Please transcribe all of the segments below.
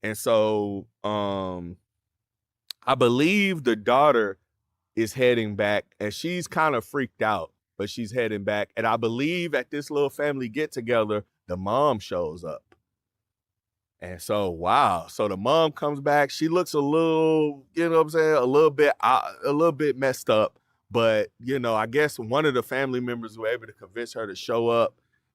And so I believe the daughter is heading back, and she's kind of freaked out, but she's heading back. And I believe at this little family get together, the mom shows up. And so, wow. So the mom comes back. She looks a little, you know what I'm saying, a little bit messed up. But, I guess one of the family members were able to convince her to show up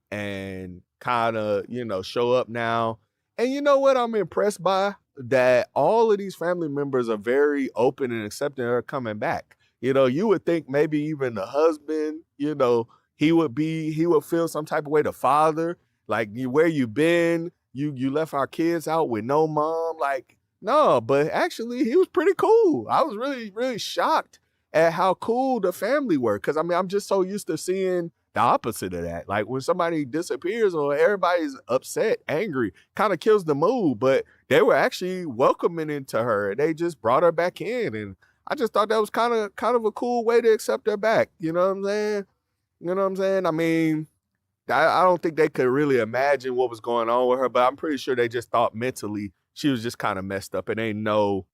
and kind of, show up now. And you know what I'm impressed by? That all of these family members are very open and accepting her coming back. You would think maybe even the husband, he would feel some type of way, the father, like, where you been? You left our kids out with no mom. Like, no, but actually he was pretty cool. I was really, really shocked at how cool the family were. Cause I mean, I'm just so used to seeing the opposite of that. Like when somebody disappears or everybody's upset, angry, kind of kills the mood, but they were actually welcoming into her. They just brought her back in. And I just thought that was kind of a cool way to accept her back. You know what I'm saying? You know what I'm saying? I mean, I don't think they could really imagine what was going on with her, but I'm pretty sure they just thought mentally she was just kind of messed up, and they know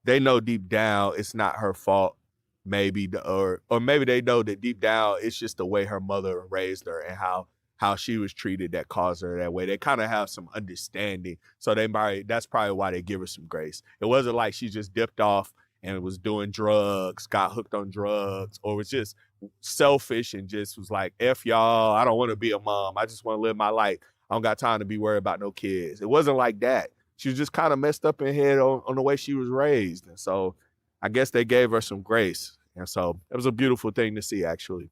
deep down it's not her fault, maybe, or maybe they know that deep down it's just the way her mother raised her and how she was treated that caused her that way. They kind of have some understanding, so that's probably why they give her some grace. It wasn't like she just dipped off and was doing drugs, got hooked on drugs, or was just selfish and just was like, F y'all, I don't want to be a mom. I just want to live my life. I don't got time to be worried about no kids. It wasn't like that. She was just kind of messed up in head on the way she was raised. And so I guess they gave her some grace. And so it was a beautiful thing to see, actually.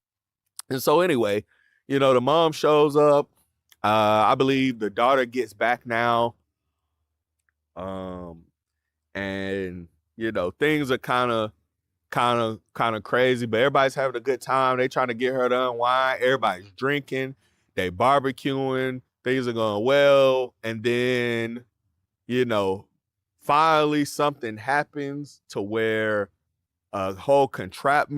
And so anyway, the mom shows up. I believe the daughter gets back now. And things are kind of crazy, but everybody's having a good time. They trying to get her to unwind. Everybody's drinking, they barbecuing, things are going well. And then, finally something happens to where a whole trap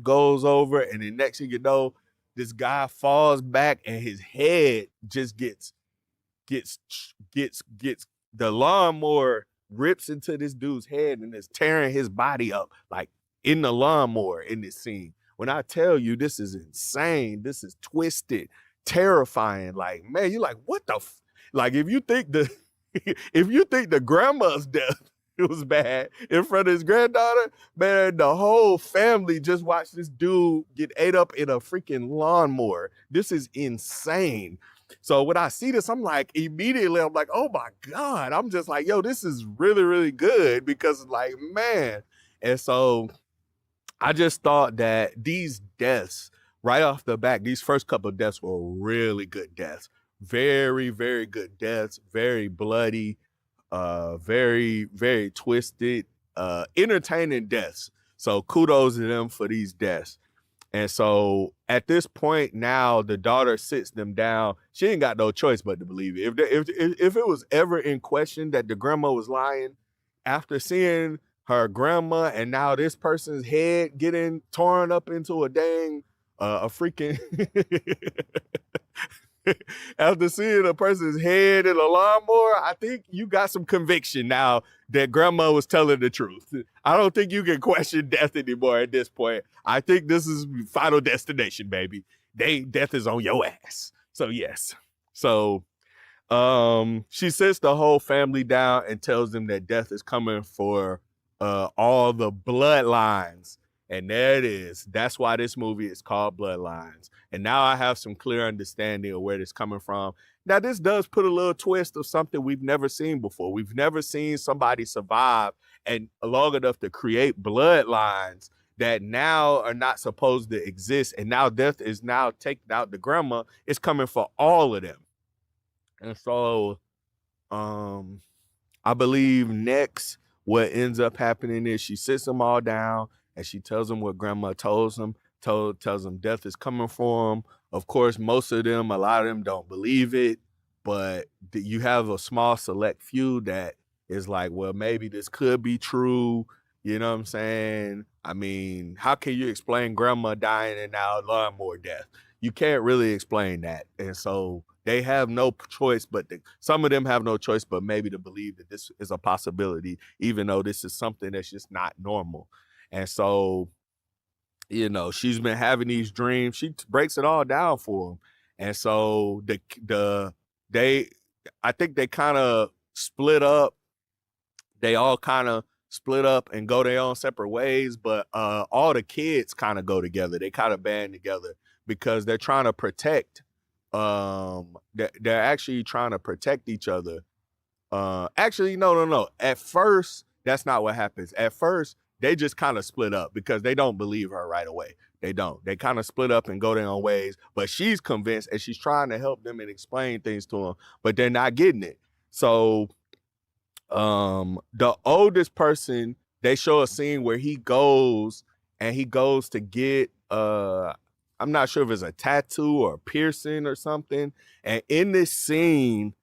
goes over. And then next thing you know, this guy falls back and his head just gets the lawnmower rips into this dude's head and is tearing his body up, like in the lawnmower in this scene. When I tell you this is insane, this is twisted, terrifying. Like, man, you're like, what the like if you think the grandma's death was bad in front of his granddaughter, man, the whole family just watched this dude get ate up in a freaking lawnmower. This is insane. So when I see this, I'm like, oh my God. I'm just like, yo, this is really, really good because like, man. And so I just thought that these deaths right off the back, these first couple of deaths were really good deaths. Very, very good deaths, very bloody, very, very twisted, entertaining deaths. So kudos to them for these deaths. And so at this point now, the daughter sits them down. She ain't got no choice but to believe it. If it was ever in question that the grandma was lying, after seeing her grandma and now this person's head getting torn up into a dang, a freaking, after seeing a person's head in a lawnmower, I think you got some conviction now that grandma was telling the truth. I don't think you can question death anymore at this point. I think this is Final Destination, baby. Death is on your ass. So yes. So she sits the whole family down and tells them that death is coming for all the bloodlines. And there it is. That's why this movie is called Bloodlines. And now I have some clear understanding of where this is coming from. Now, this does put a little twist of something we've never seen before. We've never seen somebody survive and long enough to create bloodlines that now are not supposed to exist. And now death is now taking out the grandma. It's coming for all of them. And so I believe next what ends up happening is she sits them all down and she tells them what grandma tells them death is coming for them. Of course, a lot of them don't believe it, but you have a small select few that is like, well, maybe this could be true. You know what I'm saying? I mean, how can you explain grandma dying and now lawnmower death? You can't really explain that. And so they have no choice, but some of them have no choice but maybe to believe that this is a possibility, even though this is something that's just not normal. And so, she's been having these dreams. She breaks it all down for them. And so they, I think they kind of split up. They all kind of split up and go their own separate ways, but all the kids kind of go together. They kind of band together because they're trying to protect. They're actually trying to protect each other. Actually, no. At first, that's not what happens. At first, they just kind of split up because they don't believe her right away. They don't. They kind of split up and go their own ways. But she's convinced, and she's trying to help them and explain things to them, but they're not getting it. So the oldest person, they show a scene where he goes to get I'm not sure if it's a tattoo or a piercing or something. And in this scene,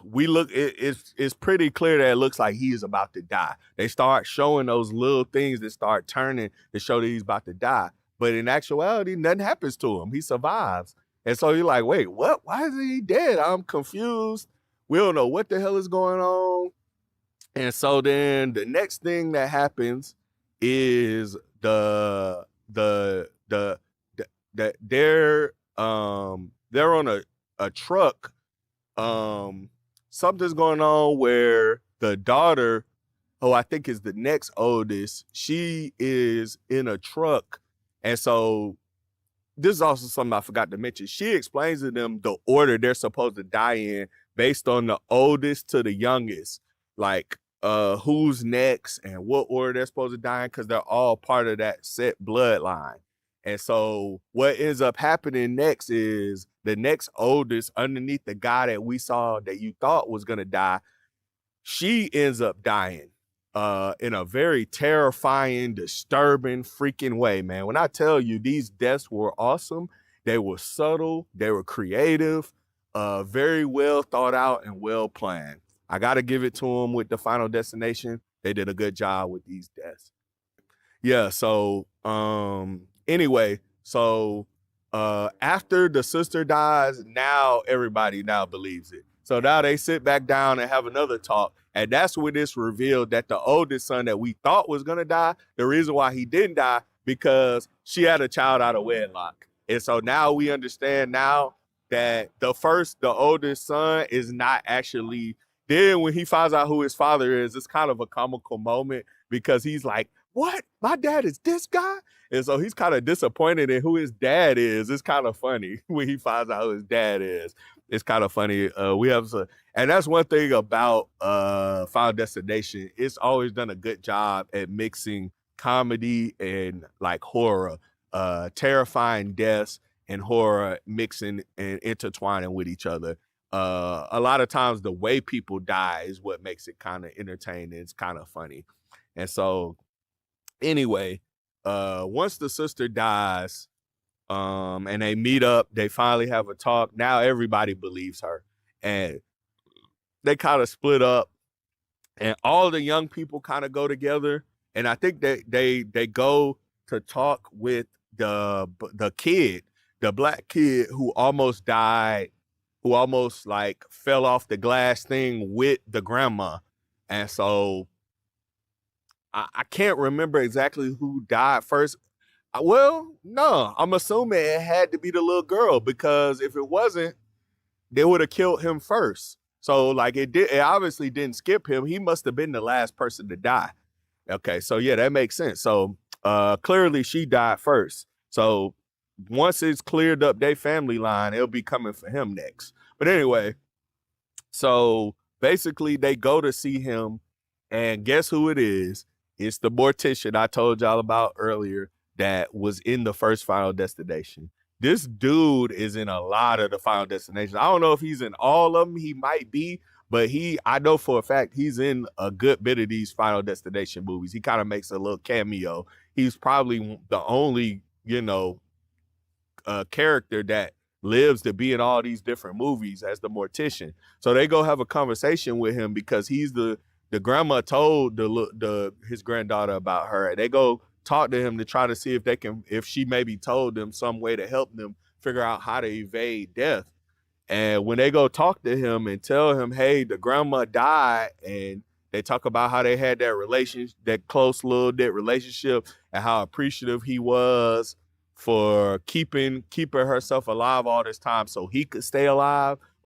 it's pretty clear that it looks like he is about to die. They start showing those little things that start turning to show that he's about to die. But in actuality, nothing happens to him. He survives. And so you're like, wait, what? Why is he dead? I'm confused. We don't know what the hell is going on. And so then the next thing that happens is they're on a truck. Something's going on where the daughter, who I think is the next oldest, she is in a truck. And so this is also something I forgot to mention. She explains to them the order they're supposed to die in based on the oldest to the youngest, like who's next and what order they're supposed to die in, because they're all part of that set bloodline. And so what ends up happening next is the next oldest, underneath the guy that we saw that you thought was going to die, she ends up dying in a very terrifying, disturbing, freaking way, man. When I tell you these deaths were awesome, they were subtle, they were creative, very well thought out and well planned. I got to give it to them with the Final Destination. They did a good job with these deaths. Yeah, so anyway, so after the sister dies, now everybody now believes it. So now they sit back down and have another talk. And that's when it's revealed that the oldest son that we thought was going to die, the reason why he didn't die, because she had a child out of wedlock. And so now we understand now that the oldest son is not actually. Then when he finds out who his father is, it's kind of a comical moment because he's like, what? My dad is this guy? And so he's kind of disappointed in who his dad is. It's kind of funny when he finds out who his dad is. It's kind of funny. And that's one thing about Final Destination. It's always done a good job at mixing comedy and like horror, terrifying deaths and horror mixing and intertwining with each other. A lot of times the way people die is what makes it kind of entertaining. It's kind of funny. And so anyway, once the sister dies, and they meet up, they finally have a talk. Now everybody believes her. And they kind of split up and all the young people kind of go together. And I think they go to talk with the kid, the black kid who almost died, who almost like fell off the glass thing with the grandma. And so I can't remember exactly who died first. Well, no, I'm assuming it had to be the little girl, because if it wasn't, they would have killed him first. So like it obviously didn't skip him. He must have been the last person to die. Okay, so yeah, that makes sense. So clearly she died first. So once it's cleared up their family line, it'll be coming for him next. But anyway, so basically they go to see him, and guess who it is? It's the mortician I told y'all about earlier that was in the first Final Destination. This dude is in a lot of the Final Destinations. I don't know if he's in all of them. He might be, but I know for a fact he's in a good bit of these Final Destination movies. He kind of makes a little cameo. He's probably the only, character that lives to be in all these different movies as the mortician. So they go have a conversation with him because he's the grandma told his granddaughter about her. And they go talk to him to try to see if she maybe told them some way to help them figure out how to evade death. And when they go talk to him and tell him, hey, the grandma died, and they talk about how they had that relationship, that close little knit relationship, and how appreciative he was for keeping herself alive all this time so he could stay alive.